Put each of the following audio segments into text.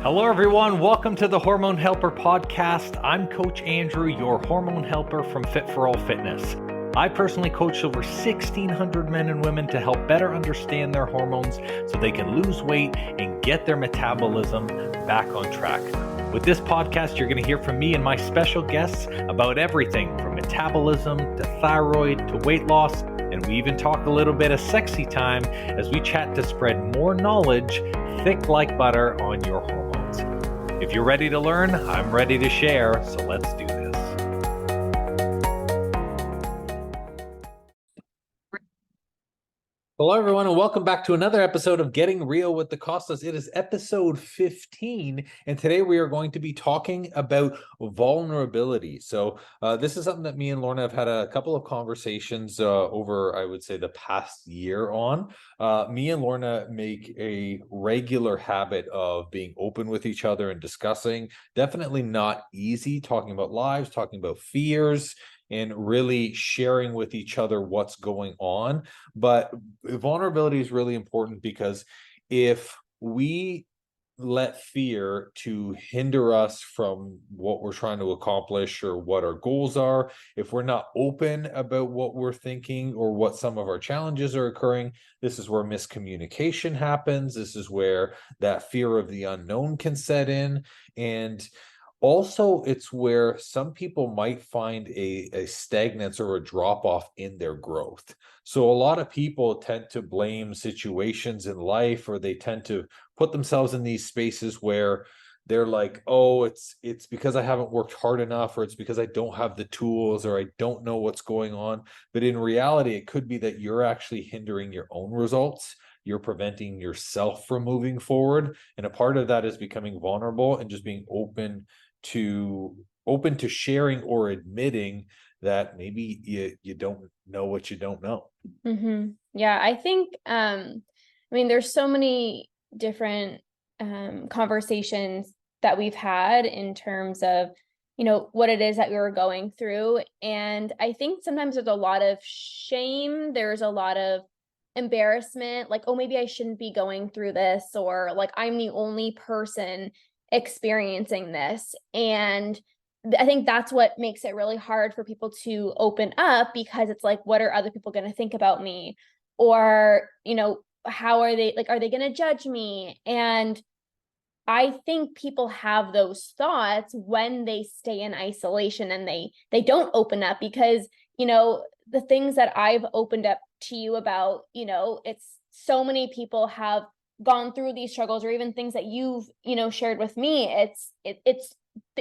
Hello, everyone. Welcome to the Hormone Helper podcast. I'm Coach Andrew, your hormone helper from Fit for All Fitness. I personally coach over 1,600 men and women to help better understand their hormones so they can lose weight and get their metabolism back on track. With this podcast, you're going to hear from me and my special guests about everything from metabolism to thyroid to weight loss. And we even talk a little bit of sexy time as we chat to spread more knowledge thick like butter on your hormones. If you're ready to learn, I'm ready to share, so let's do this. Hello, everyone, and welcome back to another episode of Getting Real with the Costas. It is episode 15, and today we are going to be talking about vulnerability. So this is something that me and Lorna have had a couple of conversations over, I would say, the past year on. Me and Lorna make a regular habit of being open with each other and discussing. Definitely not easy, talking about lives, talking about fears, and really sharing with each other what's going on. But vulnerability is really important because if we let fear to hinder us from what we're trying to accomplish or what our goals are, if we're not open about what we're thinking or what some of our challenges are occurring, this is where miscommunication happens. This is where that fear of the unknown can set in. And also, it's where some people might find a stagnance or a drop off in their growth. So a lot of people tend to blame situations in life, or they tend to put themselves in these spaces where they're like, oh, it's because I haven't worked hard enough, or it's because I don't have the tools, or I don't know what's going on. But in reality, it could be that you're actually hindering your own results. You're preventing yourself from moving forward. And a part of that is becoming vulnerable and just being open to sharing or admitting that maybe you don't know what you don't know. Mm-hmm. Yeah, I think there's so many different conversations that we've had in terms of what it is that we were going through. And I think sometimes there's a lot of shame, there's a lot of embarrassment, like, oh, maybe I shouldn't be going through this, or like I'm the only person experiencing this. And I think that's what makes it really hard for people to open up, because it's like, what are other people going to think about me? Or, how are they, like, are they going to judge me? And I think people have those thoughts when they stay in isolation and they don't open up, because, the things that I've opened up to you about, it's so many people have gone through these struggles, or even things that you've, shared with me. It's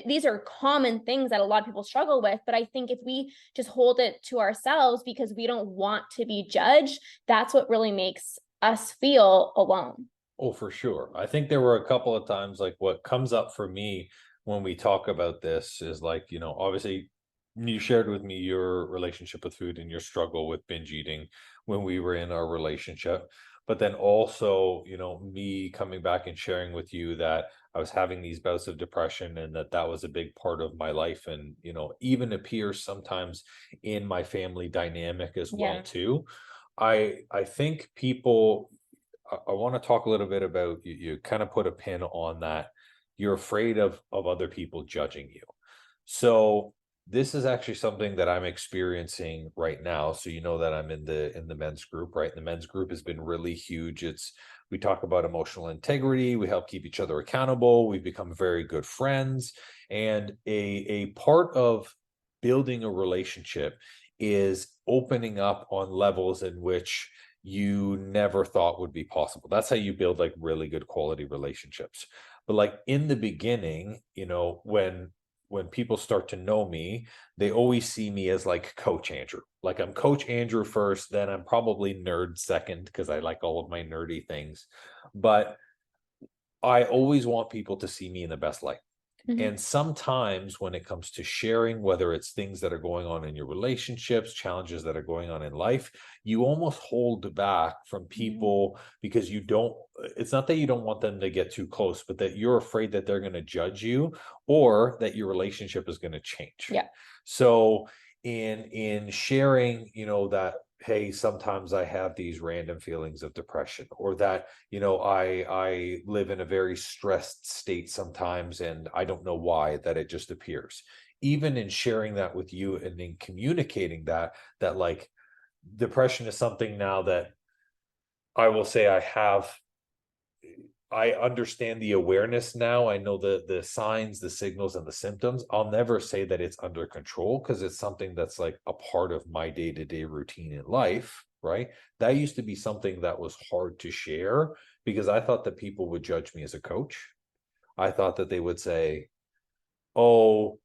these are common things that a lot of people struggle with. But I think if we just hold it to ourselves because we don't want to be judged, that's what really makes us feel alone. Oh, for sure. I think there were a couple of times, like, what comes up for me when we talk about this is like, obviously you shared with me your relationship with food and your struggle with binge eating when we were in our relationship. But then also, me coming back and sharing with you that I was having these bouts of depression, and that was a big part of my life, and, even appears sometimes in my family dynamic as well Yeah. too. I think people, I want to talk a little bit about, you kind of put a pin on that. You're afraid of other people judging you. So this is actually something that I'm experiencing right now. So that I'm in the men's group, right? The men's group has been really huge. We talk about emotional integrity. We help keep each other accountable. We've become very good friends. And a part of building a relationship is opening up on levels in which you never thought would be possible. That's how you build like really good quality relationships. But like in the beginning, when people start to know me, they always see me as like Coach Andrew. Like, I'm Coach Andrew first, then I'm probably nerd second, because I like all of my nerdy things. But I always want people to see me in the best light. Mm-hmm. And sometimes when it comes to sharing, whether it's things that are going on in your relationships, challenges that are going on in life, you almost hold back from people because it's not that you don't want them to get too close, but that you're afraid that they're going to judge you, or that your relationship is going to change. Yeah. So in sharing, that hey, sometimes I have these random feelings of depression, or that, I live in a very stressed state sometimes and I don't know why, that it just appears. Even in sharing that with you and in communicating that like depression is something now that I will say I understand the awareness now. I know the signs, the signals, and the symptoms. I'll never say that it's under control because it's something that's like a part of my day-to-day routine in life, right? That used to be something that was hard to share because I thought that people would judge me as a coach. I thought that they would say, oh,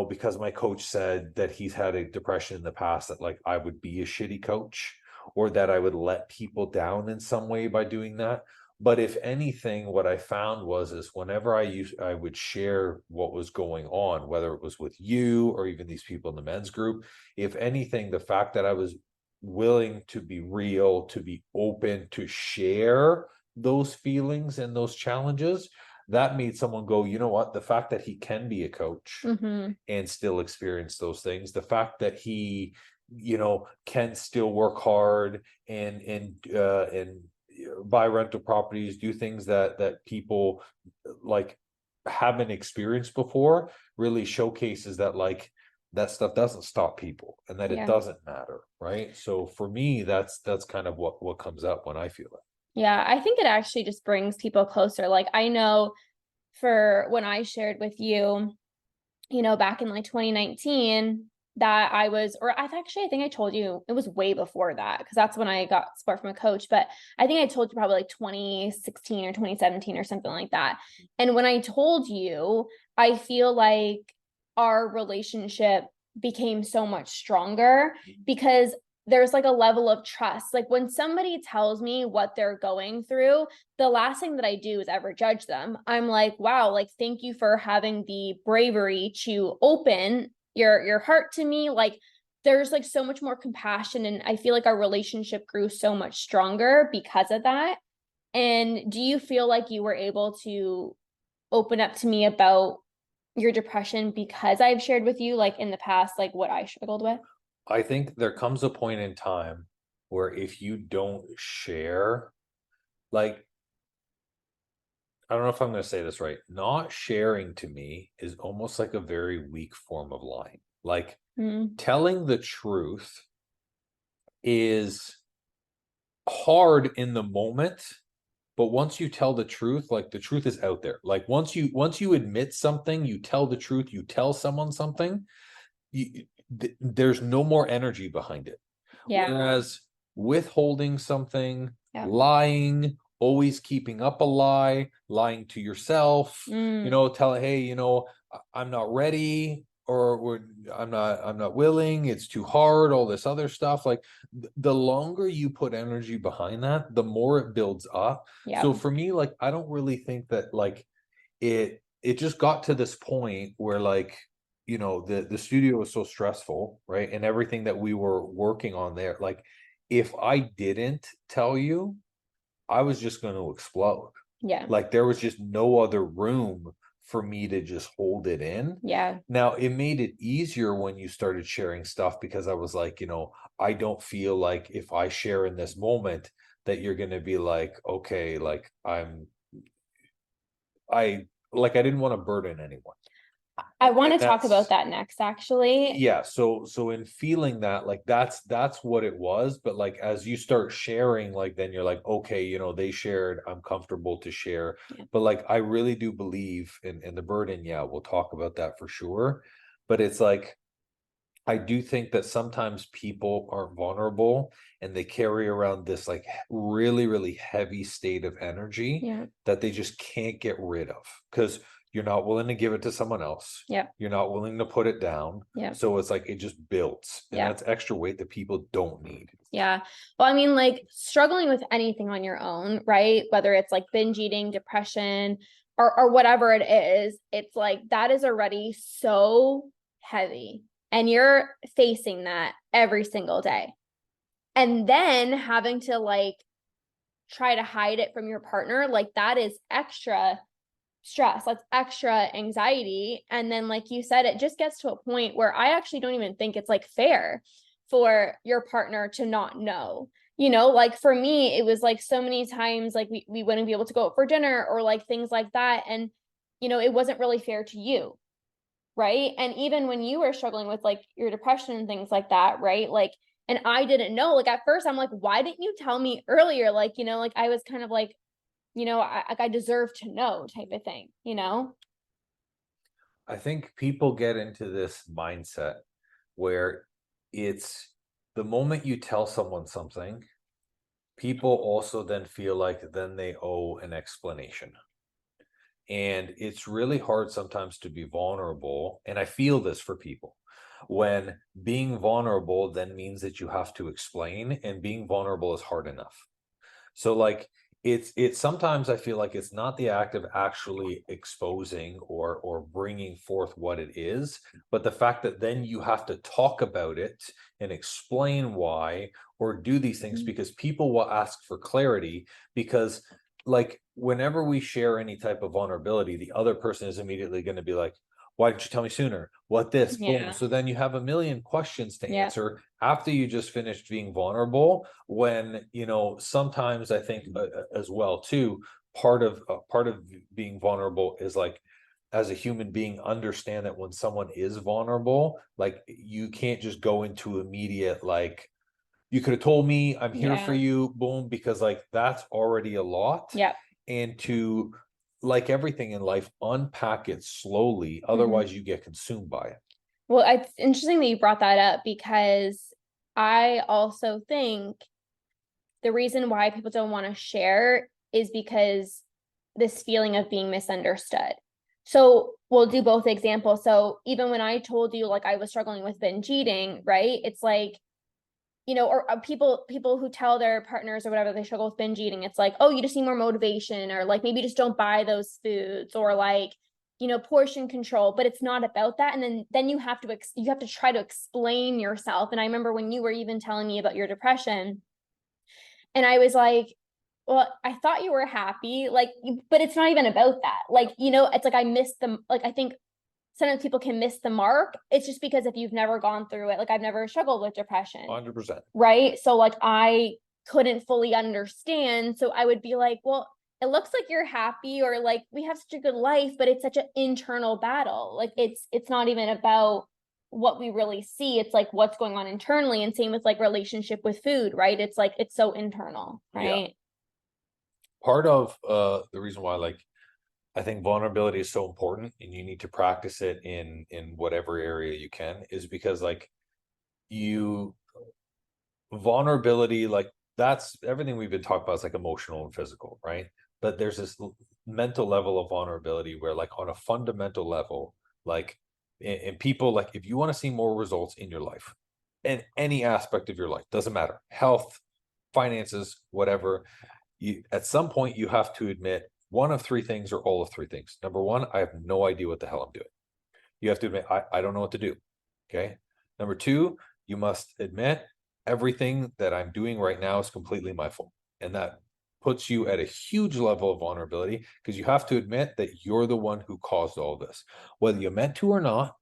because my coach said that he's had a depression in the past, that like I would be a shitty coach or that I would let people down in some way by doing that. But if anything, what I found was is whenever I would share what was going on, whether it was with you or even these people in the men's group, if anything, the fact that I was willing to be real, to be open, to share those feelings and those challenges, that made someone go, you know what, the fact that he can be a coach Mm-hmm. and still experience those things, the fact that he can still work hard and buy rental properties, do things that people like haven't experienced before, really showcases that like that stuff doesn't stop people and that it Yeah. doesn't matter, right? So for me, that's kind of what comes up when I feel it. Yeah, I think it actually just brings people closer. Like I know for when I shared with you, back in like 2019 that I was, or I think I told you it was way before that because that's when I got support from a coach. But I think I told you probably like 2016 or 2017 or something like that. And when I told you, I feel like our relationship became so much stronger because there's like a level of trust. Like when somebody tells me what they're going through, the last thing that I do is ever judge them. I'm like, wow, like thank you for having the bravery to open your heart to me. Like there's like so much more compassion, and I feel like our relationship grew so much stronger because of that. And do you feel like you were able to open up to me about your depression because I've shared with you like in the past like what I struggled with? I think there comes a point in time where if you don't share, like, I don't know if I'm going to say this right. Not sharing to me is almost like a very weak form of lying. Like, Mm, telling the truth is hard in the moment, but once you tell the truth, like the truth is out there. Like once you admit something, you tell the truth, you tell someone something, there's no more energy behind it. yeah. Whereas withholding something, Yeah. lying, always keeping up a lie, lying to yourself, Mm, tell, hey, I'm not ready, or I'm not willing, it's too hard, all this other stuff. Like the longer you put energy behind that, the more it builds up. yeah. So for me, like I don't really think that like it just got to this point where like the studio was so stressful, right? And everything that we were working on there, like if I didn't tell you, I was just going to explode. Yeah. Like there was just no other room for me to just hold it in. Yeah. Now it made it easier when you started sharing stuff because I was like, I don't feel like if I share in this moment that you're going to be like, okay, like I I didn't want to burden anyone. I want And to talk about that's that next, actually. yeah, so in feeling that, like that's what it was. But like as you start sharing, like then you're like, okay, they shared, I'm comfortable to share. Yeah. But like I really do believe in the burden. Yeah, we'll talk about that for sure. But it's like I do think that sometimes people aren't vulnerable and they carry around this like really, really heavy state of energy Yeah. that they just can't get rid of because you're not willing to give it to someone else. Yeah. You're not willing to put it down. Yeah. So it's like it just builds. And Yeah. that's extra weight that people don't need. Yeah. Well, I mean, like struggling with anything on your own, right? Whether it's like binge eating, depression, or whatever it is, it's like that is already so heavy. And you're facing that every single day. And then having to like try to hide it from your partner, like that is extra stress, that's extra anxiety. And then, like you said, it just gets to a point where I actually don't even think it's like fair for your partner to not know. Like for me, it was like so many times like we wouldn't be able to go out for dinner or like things like that. And, it wasn't really fair to you. Right. And even when you were struggling with like your depression and things like that, right? Like, and I didn't know, like at first I'm like, why didn't you tell me earlier? Like, like I was kind of like, I deserve to know type of thing. I think people get into this mindset where it's the moment you tell someone something, people also then feel like then they owe an explanation. And it's really hard sometimes to be vulnerable. And I feel this for people when being vulnerable then means that you have to explain, and being vulnerable is hard enough. So like it's sometimes I feel like it's not the act of actually exposing or bringing forth what it is, but the fact that then you have to talk about it and explain why or do these things, because people will ask for clarity. Because like whenever we share any type of vulnerability, the other person is immediately going to be like, why didn't you tell me sooner? What this? Boom. Yeah. So then you have a million questions to Yeah. answer after you just finished being vulnerable. When, sometimes I think as well too, part of being vulnerable is like, as a human being, understand that when someone is vulnerable, like you can't just go into immediate, like, you could have told me, I'm here for Yeah. you, boom, because like that's already a lot. Yeah. And to, like everything in life, unpack it slowly, otherwise you get consumed by it. Well, it's interesting that you brought that up because I also think the reason why people don't want to share is because this feeling of being misunderstood. So we'll do both examples. So even when I told you like I was struggling with binge eating, right? It's like, or people who tell their partners or whatever they struggle with binge eating, it's like, oh, you just need more motivation, or like maybe just don't buy those foods, or like, portion control. But it's not about that. And then you have to try to explain yourself. And I remember when you were even telling me about your depression, and I was like, well, I thought you were happy, like, but it's not even about that. Like, it's like I missed them. Like, I think sometimes people can miss the mark. It's just because if you've never gone through it, like I've never struggled with depression. 100%. Right. So like I couldn't fully understand. So I would be like, well, it looks like you're happy, or like we have such a good life, but it's such an internal battle. Like it's not even about what we really see. It's like what's going on internally. And same with like relationship with food, right? It's like it's so internal, Yeah. right? Part of the reason why, like, I think vulnerability is so important and you need to practice it in whatever area you can, is because like you vulnerability, like that's everything we've been talking about, is like emotional and physical, right? But there's this mental level of vulnerability where like on a fundamental level, like and people, like if you want to see more results in your life, in any aspect of your life, doesn't matter, health, finances, whatever, you at some point you have to admit one of three things or all of three things. Number one, I have no idea what the hell I'm doing. You have to admit, I don't know what to do. Okay. Number two, you must admit everything that I'm doing right now is completely my fault. And that puts you at a huge level of vulnerability, because you have to admit that you're the one who caused all this. Whether you meant to or not,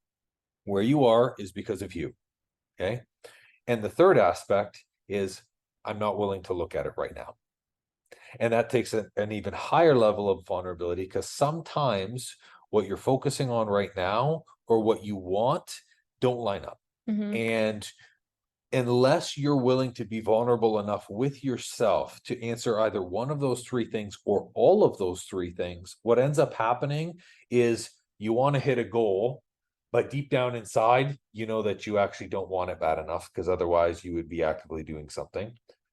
where you are is because of you. Okay. And the third aspect is I'm not willing to look at it right now. And that takes an even higher level of vulnerability, because sometimes what you're focusing on right now or what you want don't line up. Mm-hmm. And unless you're willing to be vulnerable enough with yourself to answer either one of those three things or all of those three things, what ends up happening is you want to hit a goal, but deep down inside, you know that you actually don't want it bad enough, because otherwise you would be actively doing something.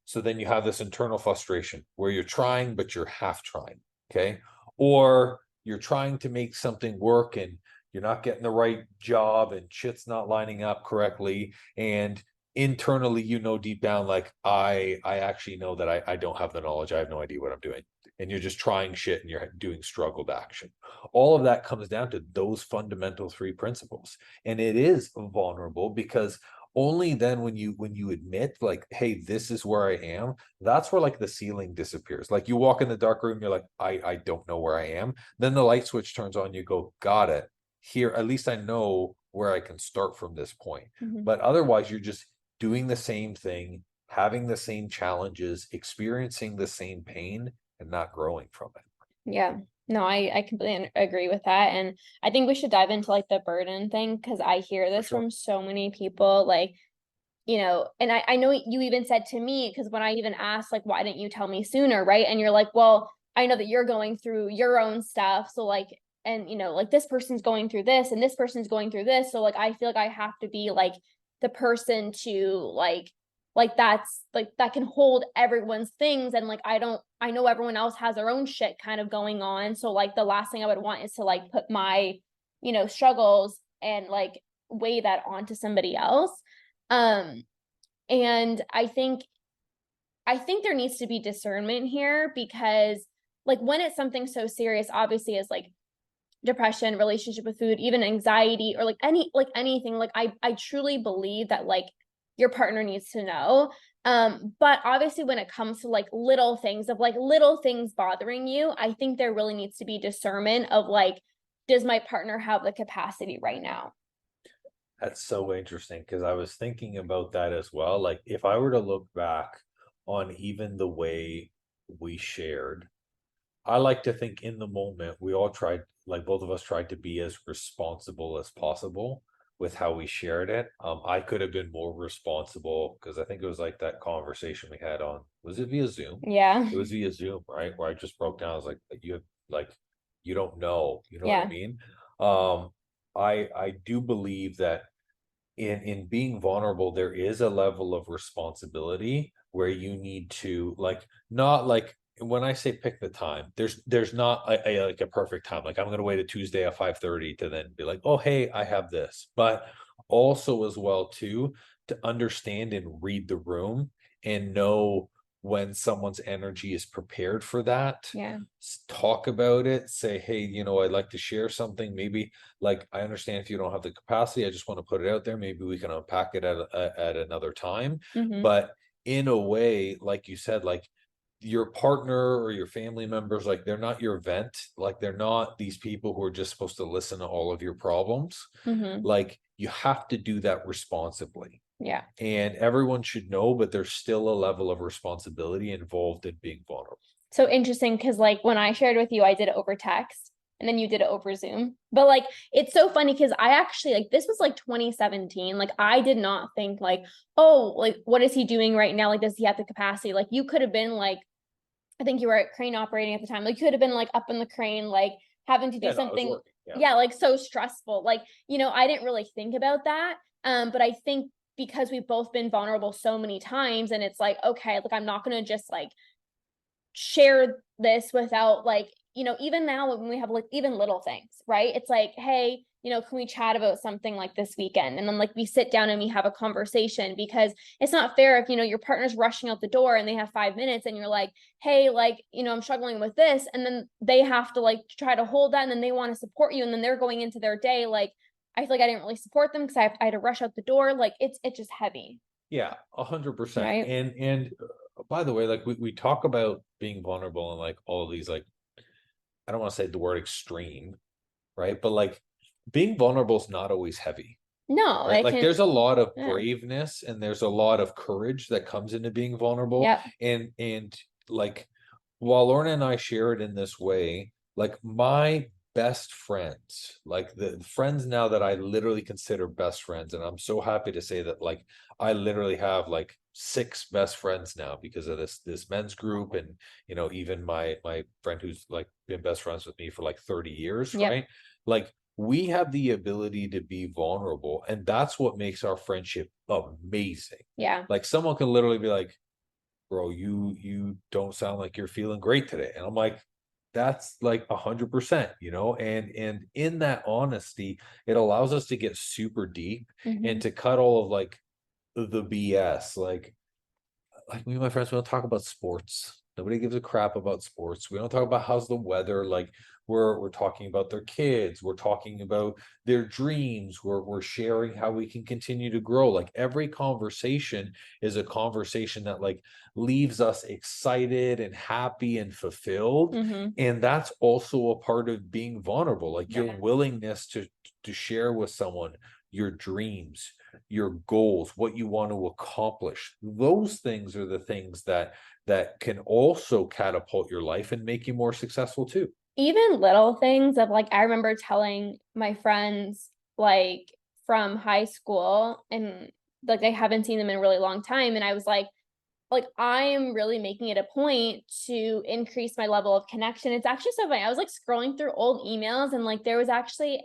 So then you have this internal frustration where you're trying, but you're half trying. Okay. Or you're trying to make something work and you're not getting the right job and shit's not lining up correctly. And internally, deep down, like I actually know that I don't have the knowledge. I have no idea what I'm doing. And you're just trying shit and you're doing struggled action. All of that comes down to those fundamental three principles. And it is vulnerable, because only then when you admit like, hey, this is where I am, that's where like the ceiling disappears. Like you walk in the dark room, you're like, I don't know where I am. Then the light switch turns on, you go, got it. Here, at least I know where I can start from this point. Mm-hmm. But otherwise you're just doing the same thing, having the same challenges, experiencing the same pain, and not growing from it. Yeah. No, I completely agree with that. And I think we should dive into like the burden thing because I hear For this sure. from so many people. Like, and I know you even said to me, because when I even asked, like, why didn't you tell me sooner? Right. And you're like, well, I know that you're going through your own stuff. So, like, and, like this person's going through this and this person's going through this. So, like, I feel like I have to be like the person to that's like that can hold everyone's things. And like, I know everyone else has their own shit kind of going on. So, like, the last thing I would want is to like put my, struggles and like weigh that onto somebody else. um and I think there needs to be discernment here because like when it's something so serious, obviously as like depression, relationship with food, even anxiety, or like anything, like I truly believe that like your partner needs to know. But obviously when it comes to like little things of like little things bothering you, I think there really needs to be discernment of like, does my partner have the capacity right now? That's so interesting because I was thinking about that as well. Like, if I were to look back on even the way we shared, I like to think in the moment we all tried, like both of us tried to be as responsible as possible with how we shared it. I could have been more responsible because I think it was like that conversation we had on, was it via Zoom? Yeah. It was via Zoom, right? Where I just broke down. I was like, you don't know, you know what I Yeah. mean? Um, I do believe that in being vulnerable, there is a level of responsibility where you need to like not like when I say pick the time, there's not like a perfect time. Like I'm gonna wait a Tuesday at 5:30 to then be like, oh hey, I have this. But also as well too, to understand and read the room and know when someone's energy is prepared for that. Yeah. Talk about it, say, hey, I'd like to share something. Maybe like I understand if you don't have the capacity, I just want to put it out there. Maybe we can unpack it at another time. Mm-hmm. But in a way, like you said, like your partner or your family members, like they're not your vent, like they're not these people who are just supposed to listen to all of your problems. Mm-hmm. Like you have to do that responsibly, Yeah. and everyone should know, but there's still a level of responsibility involved in being vulnerable. So interesting because like when I shared with you, I did it over text and then you did it over Zoom. But like it's so funny because I actually like this was like 2017. Like I did not think like, oh, like what is he doing right now? Like, does he have the capacity? Like you could have been like, I think you were at crane operating at the time. Like you could have been like up in the crane, like having to do Yeah, no, I was something, working. Yeah. yeah, like so stressful. Like, I didn't really think about that. But I think because we've both been vulnerable so many times, and it's like, okay, like I'm not gonna just like share this without like, even now when we have like even little things, right? It's like, hey, can we chat about something like this weekend? And then like we sit down and we have a conversation because it's not fair if, your partner's rushing out the door and they have 5 minutes and you're like, hey, like, I'm struggling with this. And then they have to like try to hold that and then they want to support you. And then they're going into their day. Like, I feel like I didn't really support them because I had to rush out the door. Like it's just heavy. Yeah, 100%. Right. And by the way, like we talk about being vulnerable and like all these like I don't want to say the word extreme, right? But like being vulnerable is not always heavy, No, right? it Like can, there's a lot of yeah. braveness and there's a lot of courage that comes into being vulnerable. Yeah. And like while Lorna and I share it in this way, like my best friends, like the friends now that I literally consider best friends, and I'm so happy to say that like I literally have like six best friends now because of this men's group, and even my friend who's like been best friends with me for like 30 years, Yep. right? Like we have the ability to be vulnerable, and that's what makes our friendship amazing. Yeah. Like someone can literally be like, bro, you don't sound like you're feeling great today. And I'm like, that's like 100%, and in that honesty, it allows us to get super deep and Mm-hmm. to cut all of like the BS. Like me and my friends, we don't talk about sports. Nobody gives a crap about sports. We don't talk about how's the weather. Like we're talking about their kids, we're talking about their dreams, we're sharing how we can continue to grow. Like every conversation is a conversation that like leaves us excited and happy and fulfilled. Mm-hmm. And that's also a part of being vulnerable, like your Yeah. willingness to share with someone your dreams, your goals, what you want to accomplish. Those things are the things that can also catapult your life and make you more successful too. Even little things of like, I remember telling my friends like from high school, and like I haven't seen them in a really long time, and I was like I am really making it a point to increase my level of connection. It's actually so funny. I was like scrolling through old emails, and like there was actually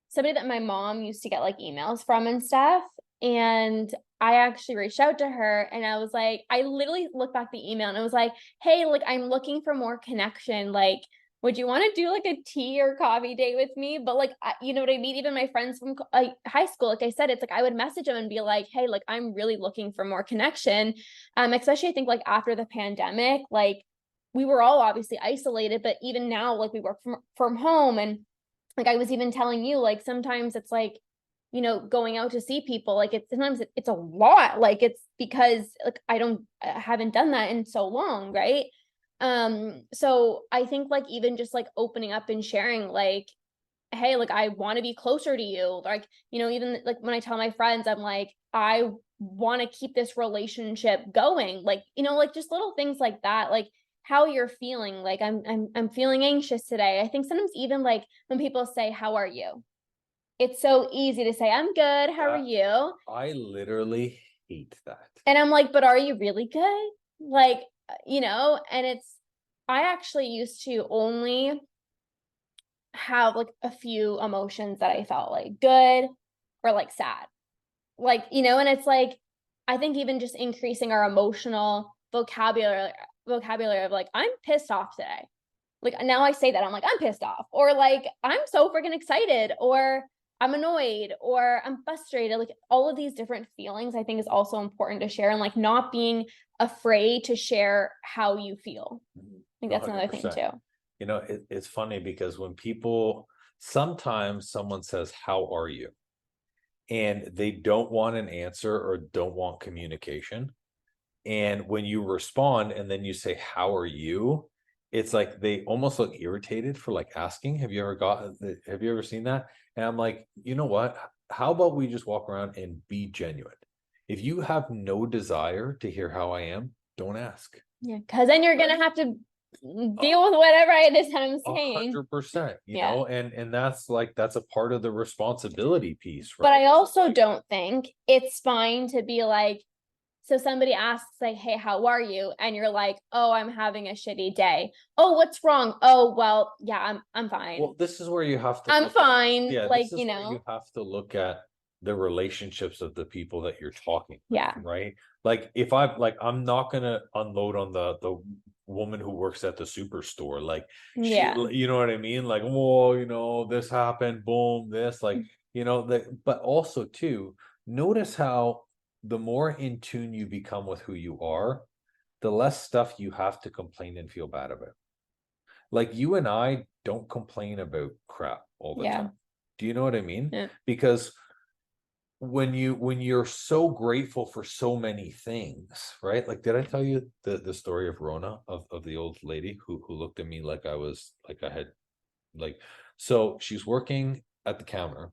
somebody that my mom used to get like emails from and stuff. And I actually reached out to her, and I was like, I literally looked back the email and I was like, hey, like I'm looking for more connection. Like, would you want to do like a tea or coffee date with me? But like, you know what I mean? Even my friends from like high school, like I said, it's like I would message them and be like, hey, like I'm really looking for more connection. Especially I think like after the pandemic, like we were all obviously isolated, but even now, like we work from home, and like I was even telling you, like sometimes it's like, you know, going out to see people, like it's sometimes it's a lot. Like it's because like I haven't done that in so long, right? So I think like even just like opening up and sharing, like, hey, like I want to be closer to you. Like, you know, even like when I tell my friends, I'm like, I want to keep this relationship going. Like, you know, like just little things like that. Like how you're feeling. Like I'm feeling anxious today. I think sometimes even like when people say, how are you? It's so easy to say, I'm good. How are you? I literally hate that. And I'm like, but are you really good? Like, you know, and I actually used to only have like a few emotions that I felt like good or like sad. Like, you know, and it's like I think even just increasing our emotional vocabulary of like, I'm pissed off today. Like now I say that I'm like, I'm pissed off, or like I'm so freaking excited, or I'm annoyed, or I'm frustrated. Like all of these different feelings I think is also important to share, and like not being afraid to share how you feel. I think that's another thing 100%. too. You know, it's funny because when people, sometimes someone says, how are you? And they don't want an answer or don't want communication. And when you respond and then you say, how are you? It's like they almost look irritated for like asking. Have you ever seen that? And I'm like, you know what? How about we just walk around and be genuine? If you have no desire to hear how I am, don't ask. Yeah, because then you're gonna have to deal with whatever it is I'm saying. 100%, you Yeah. know, and that's like that's a part of the responsibility piece, But right? I also don't think it's fine to be like, so somebody asks, like, hey, how are you? And you're like, oh, I'm having a shitty day. Oh, what's wrong? Oh, well, yeah, I'm fine. Well, this is where you have to I'm fine. yeah, Like, this is you where you know, have to look at the relationships of the people that you're talking with, yeah. right? Like if I'm not gonna unload on the woman who works at the superstore. Like she, Yeah. you know what I mean? Like, well, you know, this happened, boom, this, like, you know, but also too, notice how the more in tune you become with who you are, the less stuff you have to complain and feel bad about. Like you and I don't complain about crap all the Yeah. time. Do you know what I mean? Yeah. Because when you're so grateful for so many things, right? Like, did I tell you the story of Rona, of the old lady who looked at me like I was like I had like, so she's working at the counter,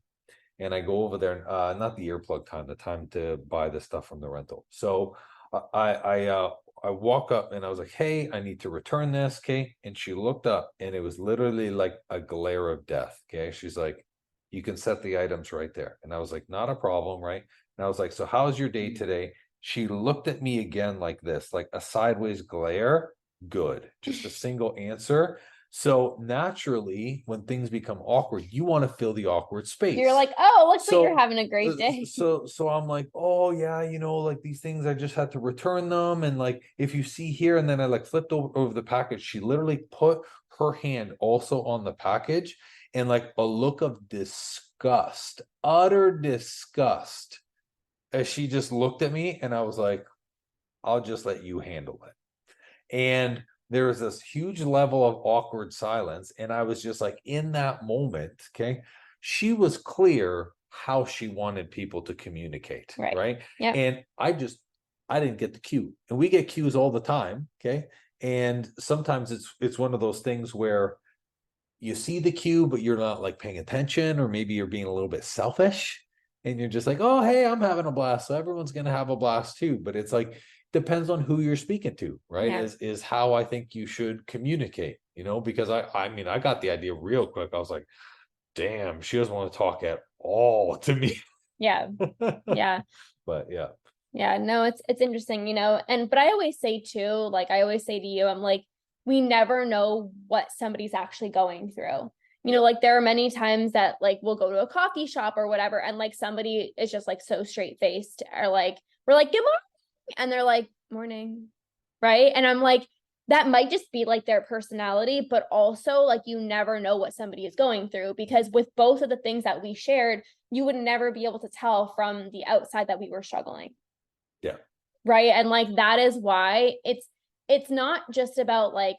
and I go over there, not the earplug time, the time to buy the stuff from the rental. So I walk up and I was like, hey, I need to return this, okay? And she looked up and it was literally like a glare of death. Okay. She's like, you can set the items right there. And I was like, not a problem, right? And I was like, so how's your day today? She looked at me again like this, like a sideways glare. Good. Just a single answer. So naturally, when things become awkward, you want to fill the awkward space. You're like, oh, looks like you're So, having a great day. so I'm like, oh yeah, you know, like these things, I just had to return them. And like, if you see here, and then I like flipped over the package, she literally put her hand also on the package, and like a look of disgust, utter disgust, as she just looked at me, and I was like, I'll just let you handle it. And there was this huge level of awkward silence. And I was just like, in that moment, okay, she was clear how she wanted people to communicate, Right. right? Yeah. And I didn't get the cue. And we get cues all the time, okay? And sometimes it's one of those things where you see the cue, but you're not like paying attention, or maybe you're being a little bit selfish and you're just like, oh, hey, I'm having a blast. So everyone's going to have a blast too. But it's like, depends on who you're speaking to, right? Yeah. Is how I think you should communicate, because I mean, I got the idea real quick. I was like, damn, she doesn't want to talk at all to me. Yeah. Yeah. But yeah. Yeah, no, it's interesting, but I always say too, like I always say to you, I'm like, we never know what somebody's actually going through. Like there are many times that like we'll go to a coffee shop or whatever, and like somebody is just like so straight faced, or like we're like, good morning, and they're like, morning, right? And I'm like, that might just be like their personality, but also like you never know what somebody is going through, because with both of the things that we shared, you would never be able to tell from the outside that we were struggling. Yeah. Right. And like that is why it's not just about like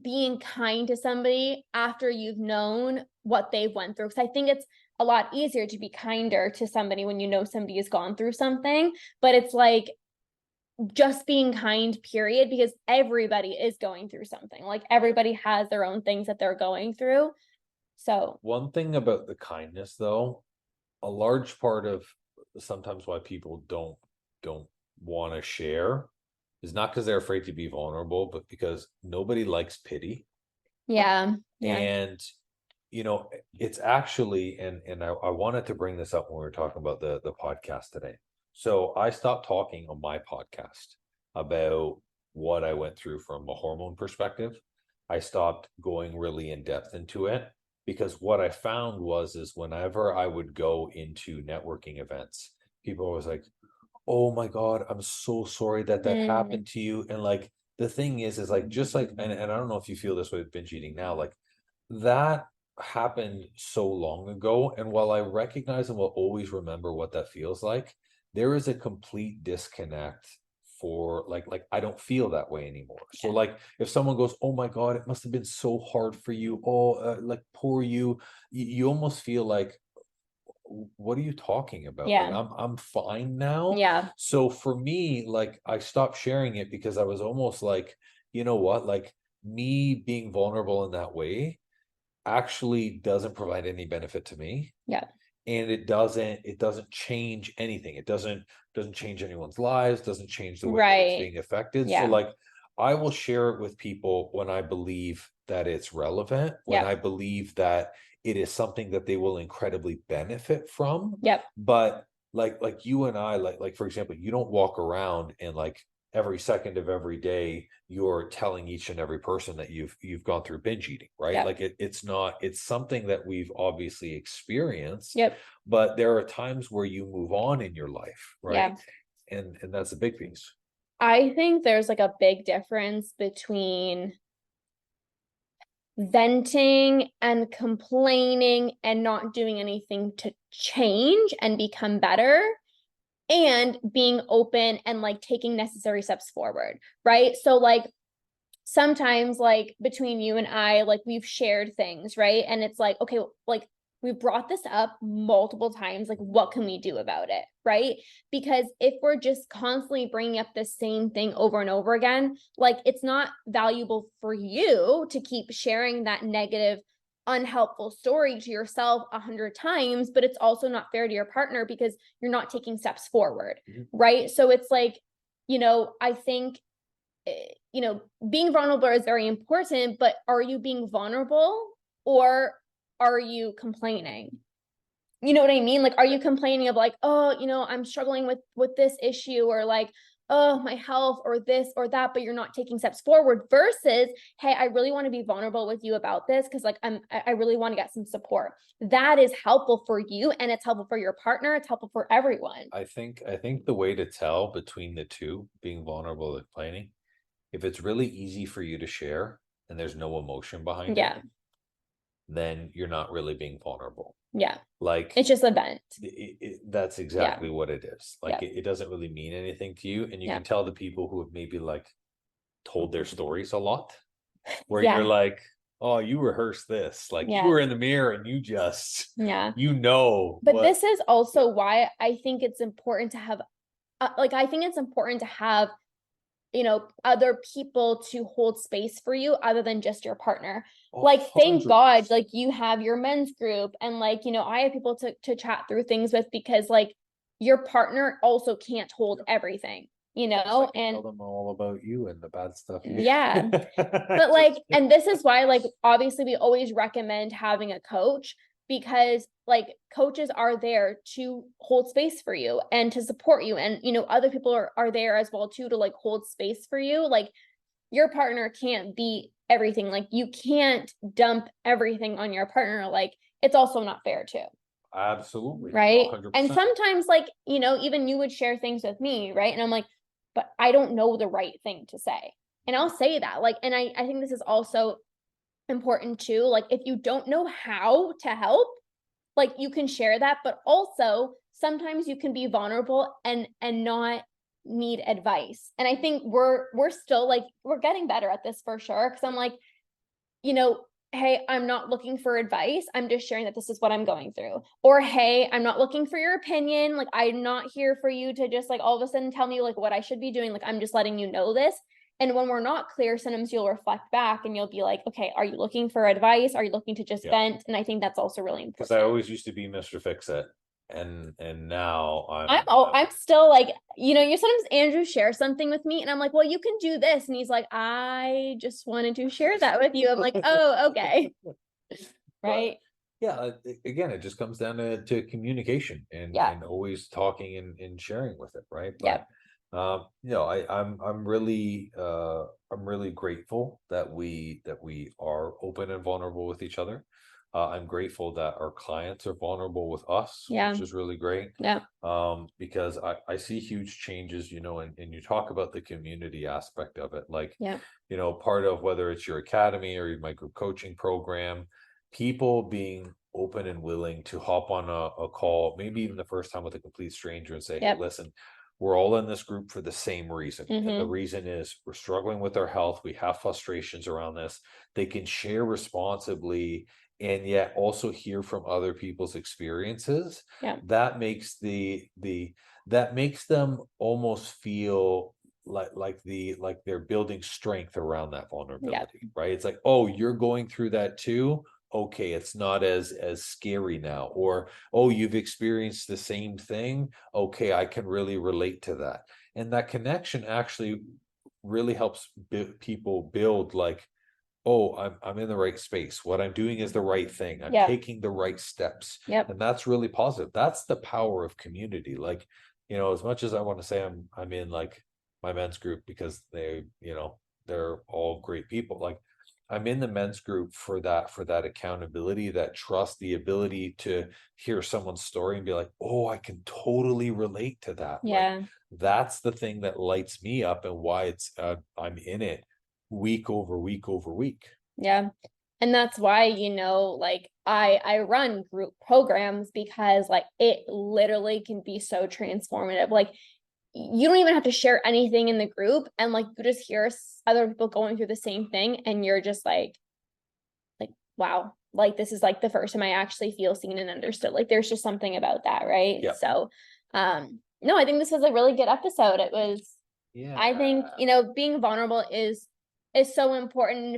being kind to somebody after you've known what they've went through. Because I think it's a lot easier to be kinder to somebody when you know somebody has gone through something. But it's like just being kind, period, because everybody is going through something. Like everybody has their own things that they're going through. So one thing about the kindness, though, a large part of sometimes why people don't want to share is not because they're afraid to be vulnerable, but because nobody likes pity. yeah. And it's actually, and I wanted to bring this up when we were talking about the podcast today. So I stopped talking on my podcast about what I went through from a hormone perspective. I stopped going really in depth into it, because what I found is whenever I would go into networking events, people was like, oh my God, I'm so sorry that happened to you. And like, the thing is like, just like, and I don't know if you feel this way with binge eating now, like that happened so long ago. And while I recognize and will always remember what that feels like, there is a complete disconnect for like I don't feel that way anymore. So like if someone goes, oh my God, it must have been so hard for you, like poor you almost feel like, what are you talking about? Like Yeah. I'm fine now. Yeah. So for me, like I stopped sharing it because I was almost like, you know what, like me being vulnerable in that way actually doesn't provide any benefit to me. Yeah. And it doesn't change anything. It doesn't change anyone's lives, doesn't change the way that it's Right. being affected. So Yeah. like I will share it with people when I believe that it's relevant, when Yep. I believe that it is something that they will incredibly benefit from. Yep. But like you and I, like for example, you don't walk around and like every second of every day you're telling each and every person that you've gone through binge eating, right? Yep. Like it's something that we've obviously experienced. Yep. But there are times where you move on in your life, right? Yeah. And that's a big piece. I think there's like a big difference between venting and complaining and not doing anything to change and become better, and being open and like taking necessary steps forward, right? So like sometimes like between you and I, like we've shared things, right? And it's like, okay, like we brought this up multiple times, like what can we do about it, right? Because if we're just constantly bringing up the same thing over and over again, like it's not valuable for you to keep sharing that negative, unhelpful story to yourself 100 times, but it's also not fair to your partner because you're not taking steps forward, right? So it's like, I think being vulnerable is very important, but are you being vulnerable or are you complaining? You know what I mean? Like, are you complaining of like, oh, I'm struggling with this issue, or like, oh, my health, or this or that, but you're not taking steps forward, versus, hey, I really want to be vulnerable with you about this because like I really want to get some support. That is helpful for you, and it's helpful for your partner. It's helpful for everyone. I think the way to tell between the two, being vulnerable and complaining, if it's really easy for you to share and there's no emotion behind Yeah. it, then you're not really being vulnerable. Yeah. Like It's just a vent. That's exactly what it is. Like Yeah. it doesn't really mean anything to you. And you Yeah. can tell the people who have maybe like told their stories a lot, where Yeah. you're like, oh, you rehearsed this, like you Yeah. were in the mirror and you just, Yeah. what. But this is also why I think it's important to have, I think it's important to have, other people to hold space for you other than just your partner. Like, thank God, like you have your men's group and like, I have people to chat through things with, because like your partner also can't hold everything, and Tell them all about you and the bad stuff. Yeah. But like, and this is why, like, obviously we always recommend having a coach, because like coaches are there to hold space for you and to support you. And, other people are there as well too, to like hold space for you. Like your partner can't be everything. Like you can't dump everything on your partner. Like it's also not fair too. Absolutely. Right. 100%. And sometimes like, even you would share things with me. Right. And I'm like, but I don't know the right thing to say. And I'll say that, like, and I think this is also important too. Like, if you don't know how to help, like you can share that, but also sometimes you can be vulnerable and not need advice. And I think we're still like, we're getting better at this for sure. Cause I'm like, hey, I'm not looking for advice. I'm just sharing that this is what I'm going through. Or, hey, I'm not looking for your opinion. Like, I'm not here for you to just like all of a sudden tell me like what I should be doing. Like, I'm just letting you know this. And when we're not clear, sometimes you'll reflect back and you'll be like, okay, are you looking for advice? Are you looking to just vent? And I think that's also really important. Because I always used to be Mr. Fix-It. And now I'm still like, you sometimes Andrew shares something with me and I'm like, well, you can do this. And he's like, I just wanted to share that with you. I'm like, oh, okay. Right. Yeah, again, it just comes down to communication and always talking and sharing with it, right? But I'm really grateful that we are open and vulnerable with each other. I'm grateful that our clients are vulnerable with us, which is really great. Yeah. Because I see huge changes, and you talk about the community aspect of it, like, part of whether it's your academy or my group coaching program, people being open and willing to hop on a call, maybe even the first time with a complete stranger and say, hey, listen, we're all in this group for the same reason. And the reason is we're struggling with our health. We have frustrations around this. They can share responsibly and yet also hear from other people's experiences. That makes that makes them almost feel like they're building strength around that vulnerability, right? It's like, oh, you're going through that too. Okay, it's not as scary now. Or, oh, you've experienced the same thing. Okay, I can really relate to that. And that connection actually really helps people build like, oh, I'm in the right space. What I'm doing is the right thing. I'm taking the right steps. And that's really positive. That's the power of community. Like, as much as I want to say I'm in like my men's group because they're all great people. Like, I'm in the men's group for that accountability, that trust, the ability to hear someone's story and be like, oh, I can totally relate to that. Like, that's the thing that lights me up and why I'm in it week over week over week. Yeah. And that's why, like I run group programs, because like it literally can be so transformative. Like you don't even have to share anything in the group, and like you just hear other people going through the same thing and you're just like wow, like this is like the first time I actually feel seen and understood. Like there's just something about that, right? So no, I think this was a really good episode. It was I think, being vulnerable is so important. And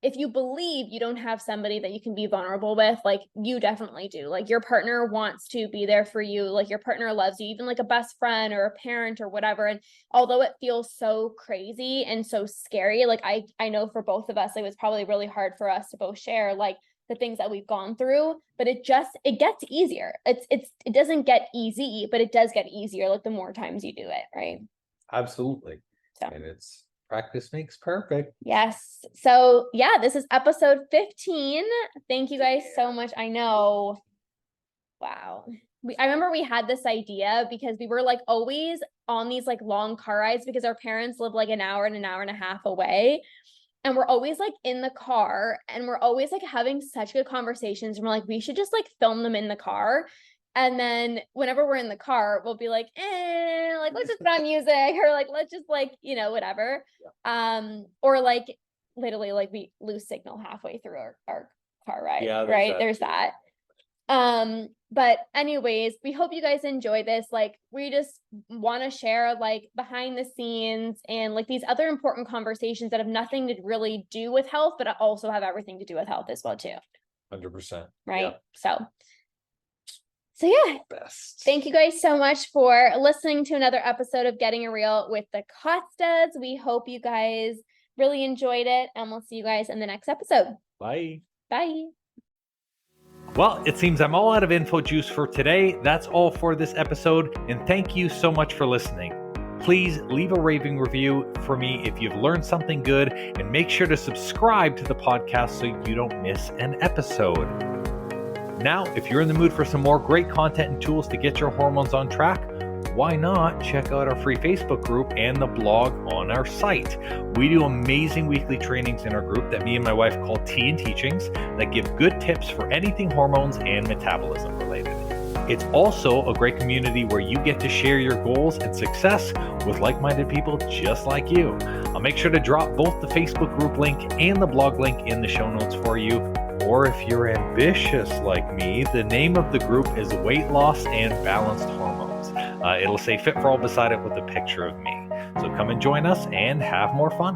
if you believe you don't have somebody that you can be vulnerable with, like you definitely do. Like your partner wants to be there for you. Like your partner loves you, even like a best friend or a parent or whatever. And although it feels so crazy and so scary, like I know for both of us, it was probably really hard for us to both share like the things that we've gone through, but it gets easier. It doesn't get easy, but it does get easier. Like the more times you do it. Right. Absolutely. So. And it's practice makes perfect. Yes. So yeah, this is episode 15. Thank you guys so much. I know. Wow. I remember we had this idea because we were like always on these like long car rides because our parents live like an hour and a half away. And we're always like in the car and we're always like having such good conversations. And we're like, we should just like film them in the car. And then whenever we're in the car, we'll be like, like, let's just put on music, or like, let's just like, whatever. Or like literally like we lose signal halfway through our car ride. Yeah, right. There's that. But anyways, we hope you guys enjoy this. Like, we just want to share like behind the scenes and like these other important conversations that have nothing to really do with health, but also have everything to do with health as well too. 100%. Right. Yeah. So yeah, best. Thank you guys so much for listening to another episode of Getting Real with the Costas. We hope you guys really enjoyed it, and we'll see you guys in the next episode. Bye. Bye. Well, it seems I'm all out of info juice for today. That's all for this episode, and thank you so much for listening. Please leave a raving review for me if you've learned something good, and make sure to subscribe to the podcast so you don't miss an episode. Now, if you're in the mood for some more great content and tools to get your hormones on track, why not check out our free Facebook group and the blog on our site? We do amazing weekly trainings in our group that me and my wife call Tea and Teachings that give good tips for anything hormones and metabolism related. It's also a great community where you get to share your goals and success with like-minded people just like you. I'll make sure to drop both the Facebook group link and the blog link in the show notes for you. Or if you're ambitious like me, the name of the group is Weight Loss and Balanced Hormones. It'll say Fit for All beside it with a picture of me. So come and join us and have more fun.